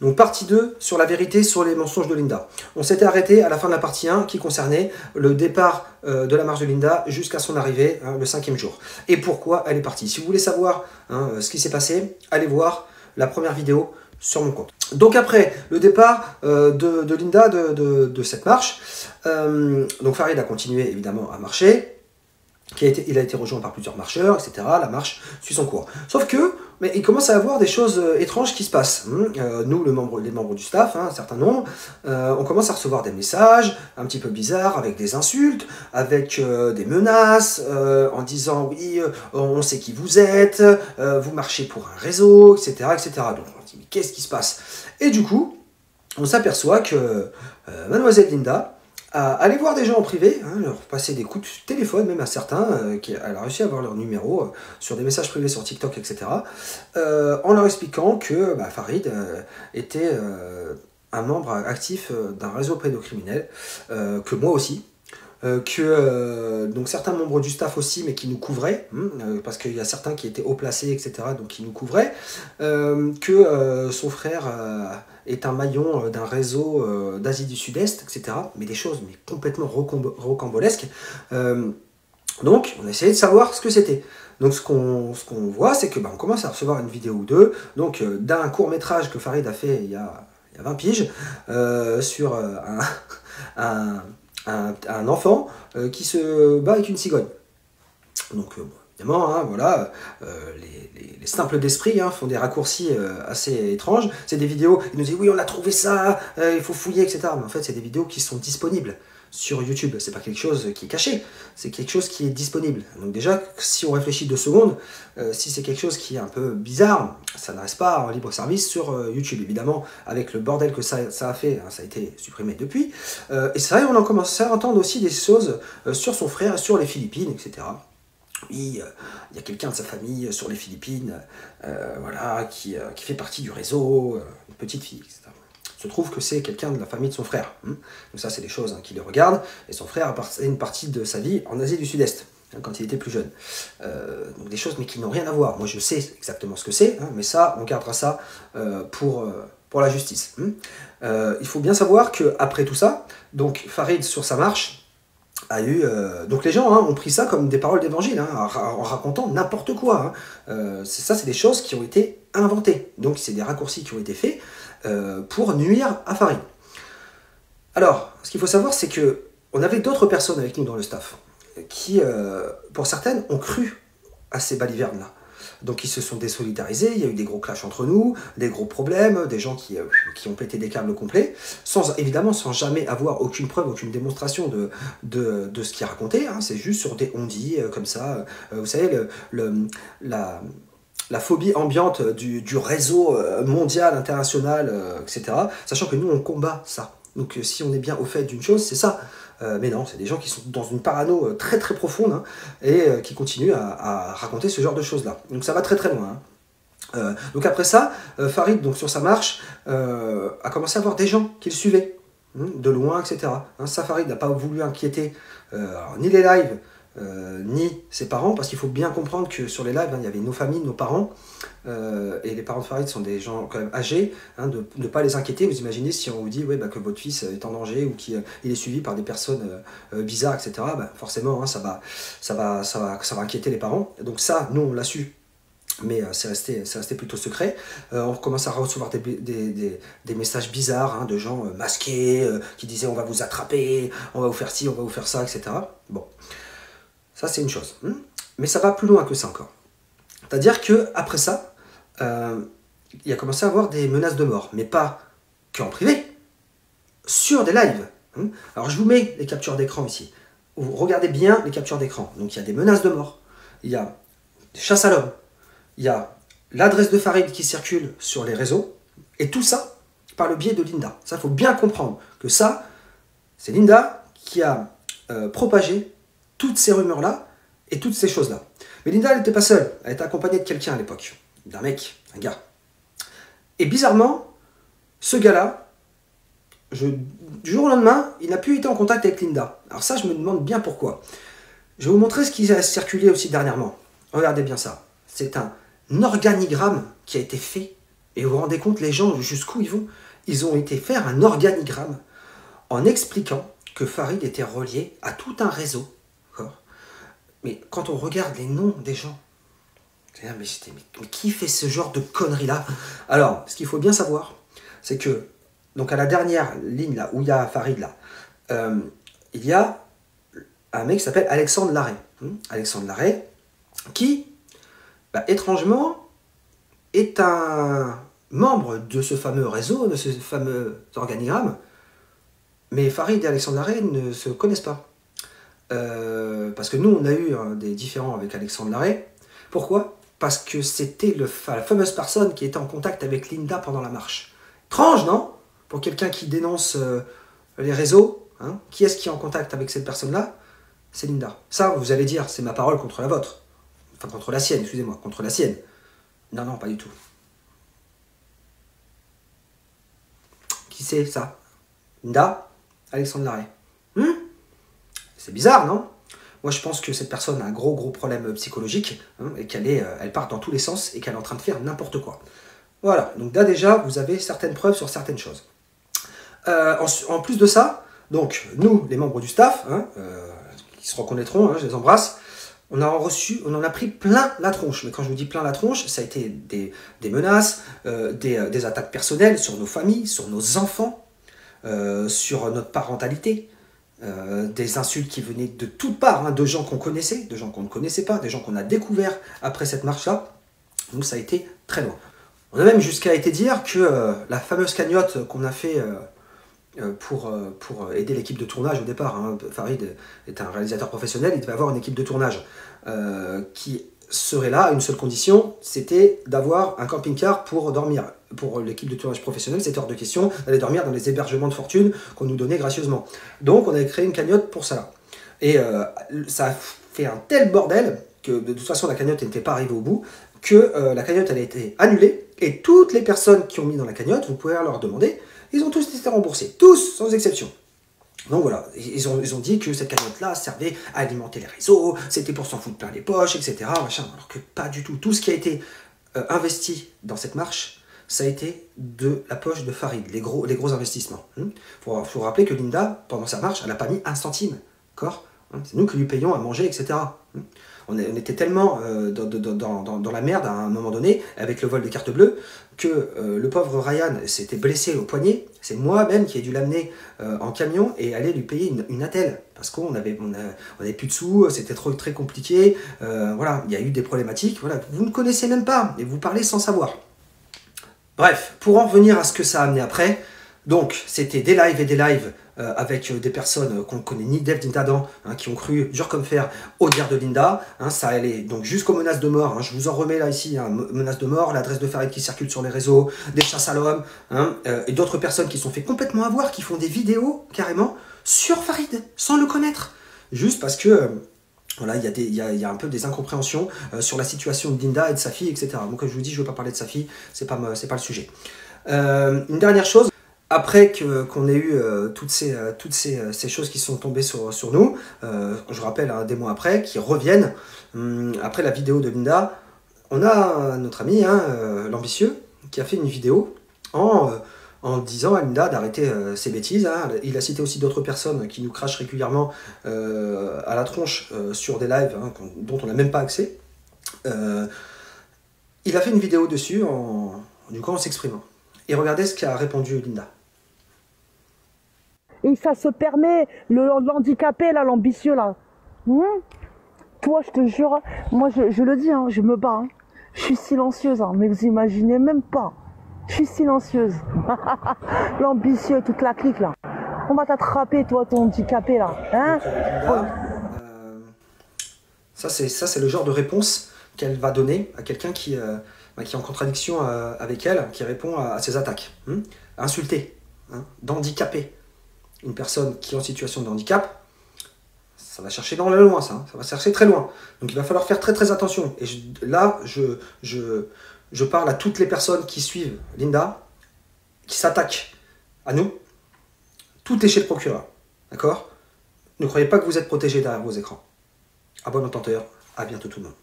Donc partie 2 sur la vérité sur les mensonges de Linda. On s'était arrêté à la fin de la partie 1 qui concernait le départ de la marche de Linda jusqu'à son arrivée le 5e jour. Et pourquoi elle est partie. Si vous voulez savoir ce qui s'est passé, allez voir la première vidéo sur mon compte. Donc après le départ de Linda de cette marche, donc Farid a continué évidemment à marcher. Il a été rejoint par plusieurs marcheurs, etc. La marche suit son cours. Sauf que, mais il commence à y avoir des choses étranges qui se passent. Nous, les membres du staff, un certain nombre, on commence à recevoir des messages un petit peu bizarres, avec des insultes, avec des menaces, en disant oui, on sait qui vous êtes, vous marchez pour un réseau, etc., etc. Donc on se dit mais qu'est-ce qui se passe? Et du coup, on s'aperçoit que Mademoiselle Linda aller voir des gens en privé, leur passer des coups de téléphone, même à certains, elle a réussi à avoir leur numéro sur des messages privés sur TikTok, etc., en leur expliquant que Farid était un membre actif d'un réseau pédocriminel, que moi aussi, donc certains membres du staff aussi, mais qui nous couvraient, parce qu'il y a certains qui étaient haut placés, etc., donc qui nous couvraient, que son frère est un maillon d'un réseau d'Asie du Sud-Est, etc., mais des choses mais complètement rocambolesques. Donc on a essayé de savoir ce que c'était. Donc ce qu'on voit, c'est que on commence à recevoir une vidéo ou deux, donc d'un court-métrage que Farid a fait il y a 20 piges, sur un enfant qui se bat avec une cigogne. Donc évidemment, voilà, les simples d'esprit font des raccourcis assez étranges. C'est des vidéos, ils nous disent oui on a trouvé ça, il faut fouiller, etc. Mais en fait c'est des vidéos qui sont disponibles sur YouTube. C'est pas quelque chose qui est caché, c'est quelque chose qui est disponible. Donc déjà, si on réfléchit 2 secondes, si c'est quelque chose qui est un peu bizarre, ça ne reste pas en libre service sur YouTube. Évidemment, avec le bordel que ça a fait, ça a été supprimé depuis. Et c'est vrai, on a commencé à entendre aussi des choses sur son frère, sur les Philippines, etc. Oui, il y a quelqu'un de sa famille sur les Philippines, voilà, qui fait partie du réseau, une petite fille, etc. Il se trouve que c'est quelqu'un de la famille de son frère. Donc ça, c'est des choses qui les regardent. Et son frère a passé une partie de sa vie en Asie du Sud-Est, quand il était plus jeune. Donc des choses, mais qui n'ont rien à voir. Moi, je sais exactement ce que c'est, mais ça, on gardera ça pour la justice. Il faut bien savoir qu'après tout ça, donc Farid, sur sa marche, a eu... donc les gens ont pris ça comme des paroles d'évangile, en racontant n'importe quoi. Ça, c'est des choses qui ont été inventées. Donc c'est des raccourcis qui ont été faits pour nuire à Farid. Alors, ce qu'il faut savoir, c'est que on avait d'autres personnes avec nous dans le staff qui, pour certaines, ont cru à ces balivernes-là. Donc ils se sont désolidarisés, il y a eu des gros clashs entre nous, des gros problèmes, des gens qui ont pété des câbles complets, évidemment sans jamais avoir aucune preuve, aucune démonstration de ce qui est raconté, c'est juste sur des on-dit comme ça. Vous savez, la phobie ambiante du réseau mondial, international, etc. Sachant que nous, on combat ça. Donc si on est bien au fait d'une chose, c'est ça. Mais non, c'est des gens qui sont dans une parano très très profonde et qui continuent à raconter ce genre de choses-là. Donc ça va très très loin. Donc après ça, Farid, donc sur sa marche, a commencé à voir des gens qui le suivaient, de loin, etc. Ça, Farid n'a pas voulu inquiéter ni les lives, ni ses parents, parce qu'il faut bien comprendre que sur les lives, il y avait nos familles, nos parents, et les parents de Farid sont des gens quand même âgés, de ne pas les inquiéter. Vous imaginez si on vous dit que votre fils est en danger ou qu'il est suivi par des personnes bizarres, etc. Forcément, ça va inquiéter les parents. Donc ça, nous, on l'a su, mais c'est resté plutôt secret. On commence à recevoir des messages bizarres de gens masqués qui disaient on va vous attraper, on va vous faire ci, on va vous faire ça, etc. Bon. Ça, c'est une chose. Mais ça va plus loin que ça encore. C'est-à-dire qu'après ça, il a commencé à avoir des menaces de mort. Mais pas qu'en privé, sur des lives. Alors, je vous mets les captures d'écran ici. Vous regardez bien les captures d'écran. Donc, il y a des menaces de mort. Il y a des chasses à l'homme. Il y a l'adresse de Farid qui circule sur les réseaux. Et tout ça par le biais de Linda. Ça, il faut bien comprendre que ça, c'est Linda qui a propagé toutes ces rumeurs-là et toutes ces choses-là. Mais Linda, elle n'était pas seule. Elle était accompagnée de quelqu'un à l'époque. D'un mec, un gars. Et bizarrement, ce gars-là, du jour au lendemain, il n'a plus été en contact avec Linda. Alors ça, je me demande bien pourquoi. Je vais vous montrer ce qui a circulé aussi dernièrement. Regardez bien ça. C'est un organigramme qui a été fait Et vous vous rendez compte, les gens, jusqu'où ils vont? Ils ont été faire un organigramme en expliquant que Farid était relié à tout un réseau. Mais quand on regarde les noms des gens, mais qui fait ce genre de conneries-là? Alors, ce qu'il faut bien savoir, c'est que, donc à la dernière ligne là, où il y a Farid là, il y a un mec qui s'appelle Alexandre Larrey. Alexandre Larrey, qui, étrangement, est un membre de ce fameux réseau, de ce fameux organigramme, mais Farid et Alexandre Larrey ne se connaissent pas. Parce que nous, on a eu des différends avec Alexandre Larrey. Pourquoi? Parce que c'était la fameuse personne qui était en contact avec Linda pendant la marche. Étrange, non? Pour quelqu'un qui dénonce les réseaux, hein? Qui est-ce qui est en contact avec cette personne-là? C'est Linda. Ça, vous allez dire, c'est ma parole contre la vôtre. Enfin, contre la sienne, excusez-moi, contre la sienne. Non, non, pas du tout. Qui c'est, ça? Linda? Alexandre Larrey. C'est bizarre, non? Moi, je pense que cette personne a un gros problème psychologique, hein, et qu'elle elle part dans tous les sens et qu'elle est en train de faire n'importe quoi. Voilà, donc là déjà, vous avez certaines preuves sur certaines choses. En plus de ça, donc nous, les membres du staff, hein, qui se reconnaîtront, hein, je les embrasse, on en a pris plein la tronche. Mais quand je vous dis plein la tronche, ça a été des menaces, des attaques personnelles sur nos familles, sur nos enfants, sur notre parentalité. Des insultes qui venaient de toutes parts, hein, de gens qu'on connaissait, de gens qu'on ne connaissait pas, des gens qu'on a découverts après cette marche-là. Donc ça a été très loin. On a même jusqu'à été dire que la fameuse cagnotte qu'on a fait pour aider l'équipe de tournage au départ, hein, Farid est un réalisateur professionnel, il devait avoir une équipe de tournage qui serait là à une seule condition, c'était d'avoir un camping-car pour dormir. Pour l'équipe de tournage professionnelle, c'était hors de question d'aller dormir dans les hébergements de fortune qu'on nous donnait gracieusement. Donc on avait créé une cagnotte pour ça. Et ça a fait un tel bordel que de toute façon la cagnotte n'était pas arrivée au bout, que la cagnotte elle a été annulée, et toutes les personnes qui ont mis dans la cagnotte, vous pouvez leur demander, ils ont tous été remboursés, tous sans exception. Donc voilà, ils ont dit que cette cagnotte-là servait à alimenter les réseaux, c'était pour s'en foutre plein les poches, etc. Machin, alors que pas du tout. Tout ce qui a été investi dans cette marche, ça a été de la poche de Farid, les gros investissements. Il faut rappeler que Linda, pendant sa marche, elle n'a pas mis un centime. D'accord? C'est nous qui lui payons à manger, etc. On était tellement dans la merde à un moment donné, avec le vol des cartes bleues, que le pauvre Ryan s'était blessé au poignet. C'est moi-même qui ai dû l'amener en camion et aller lui payer une attelle. Parce qu'on avait plus de sous, c'était très compliqué. Voilà, il y a eu des problématiques. Voilà, vous ne connaissez même pas, et vous parlez sans savoir. Bref, pour en revenir à ce que ça a amené après, donc c'était des lives et des lives avec des personnes qu'on ne connaît ni d'Ève ni d'Adam, hein, qui ont cru, dur comme fer, au dire de Linda. Hein, ça allait donc jusqu'aux menaces de mort. Hein, je vous en remets là ici, hein, menaces de mort, l'adresse de Farid qui circule sur les réseaux, des chasses à l'homme, hein, et d'autres personnes qui sont fait complètement avoir, qui font des vidéos carrément sur Farid, sans le connaître. Juste parce que... voilà, il y a un peu des incompréhensions sur la situation de Linda et de sa fille, etc. Donc comme je vous dis, je ne veux pas parler de sa fille, c'est pas le sujet. Une dernière chose, après qu'on ait eu toutes ces choses qui sont tombées sur nous, je rappelle, hein, des mois après, qui reviennent, après la vidéo de Linda, on a notre ami, hein, l'ambitieux, qui a fait une vidéo en disant à Linda d'arrêter ses bêtises. Hein. Il a cité aussi d'autres personnes qui nous crachent régulièrement à la tronche sur des lives, hein, dont on n'a même pas accès. Il a fait une vidéo dessus en s'exprimant. Et regardez ce qu'a répondu Linda. Et ça se permet, l'handicapé, là, l'ambitieux, là. Toi, je te jure, moi, je le dis, hein, je me bats. Hein. Je suis silencieuse, hein, mais vous imaginez même pas. Je suis silencieuse. L'ambitieux, toute la clique, là. On va t'attraper, toi, ton handicapé, là. Hein? Ça, c'est le genre de réponse qu'elle va donner à quelqu'un qui est en contradiction avec elle, qui répond à ses attaques. Insulter, hein, d'handicaper une personne qui est en situation de handicap, ça va chercher dans le loin, ça. Hein, ça va chercher très loin. Donc il va falloir faire très attention. Et là, je parle à toutes les personnes qui suivent Linda, qui s'attaquent à nous. Tout est chez le procureur. D'accord? Ne croyez pas que vous êtes protégé derrière vos écrans. À bon entendeur, à bientôt tout le monde.